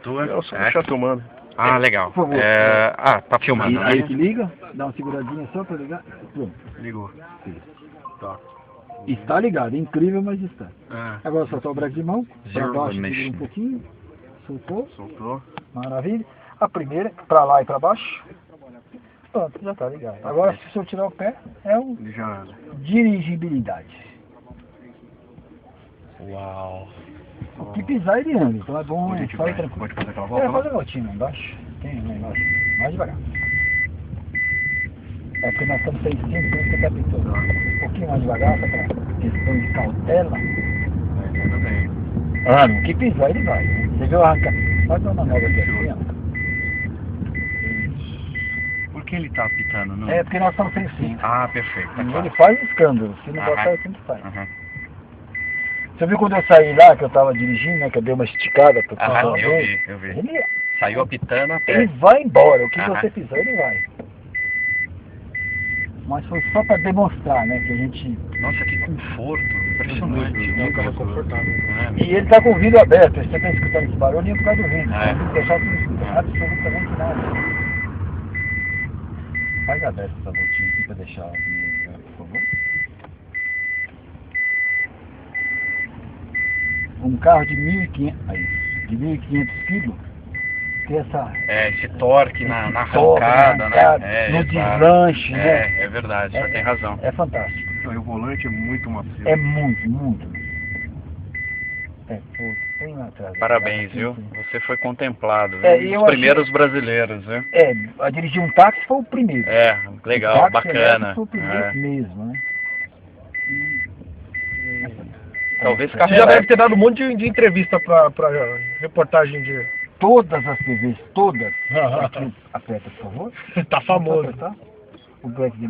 Tua? Eu só deixar filmando. Ah, legal. Por favor. Tá filmando, Aí né? que liga, dá uma seguradinha só pra ligar. Pronto. Ligou. Tá. Está ligado, incrível, mas está. Ah, Agora soltar o breque de mão, para Zero baixo, emission. segura um pouquinho, soltou, Soltou. maravilha. A primeira, para lá e para baixo. Pronto, já está ligado. Agora se o senhor tirar o pé, é o Ele já... dirigibilidade. uau. O que pisar ele anda, então é bom, A gente sai vai. tranquilo. Pode fazer aquela volta É, lá? faz a voltinha lá embaixo. Tem lá embaixo. Mais devagar. É porque nós estamos 600, por isso que está pintando. Um pouquinho mais devagar, só para questão de cautela. Ainda bem. Ah, no que pisar ele vai. Você viu arrancar? Faz uma manobra aqui assim, ó. Por que ele tá apitando, não? É porque nós estamos 600. Ah, perfeito. Tá E claro. ele faz escândalo. Se não Aham. botar, ele sempre faz. Aham. Você viu quando eu saí lá, que eu estava dirigindo, né? Que eu dei uma esticada para passar Aham, uma eu vez? vi, eu vi. Ele, Saiu apitando até. ele vai embora. O que Aham. você pisar, ele vai. Mas foi só para demonstrar, né? Que a gente... Nossa, que conforto. Impressionante. Muito confortável. É. E ele tá com o vidro aberto, você tá escutando esse barulho por causa do vidro. É. Tem que deixar tudo escutando, É. absolutamente nada. Faz aberto essa voltinha aqui pra deixar o vidro, por favor. Um carro de 1.500, aí, de 1.500 quilos, tem essa... Esse torque na torque arrancada, na arrancada, né? no exato. deslanche, né? É verdade, você tem razão. É fantástico. Então, e o volante é muito macio. É muito, muito. É, põe lá atrás. Parabéns, Aqui, viu? aqui. Você foi contemplado, viu? É, Um e dos eu achei- primeiros brasileiros, viu? É, a dirigir um táxi foi o primeiro. É, legal, O táxi bacana. elétrico foi o primeiro É. mesmo, né? Talvez Tá Você já carro deve ter dado um monte de entrevista pra reportagem de... Todas as TVs, todas. Aham. Aqui, aperta, por favor. Tá famoso. Apertar. O black de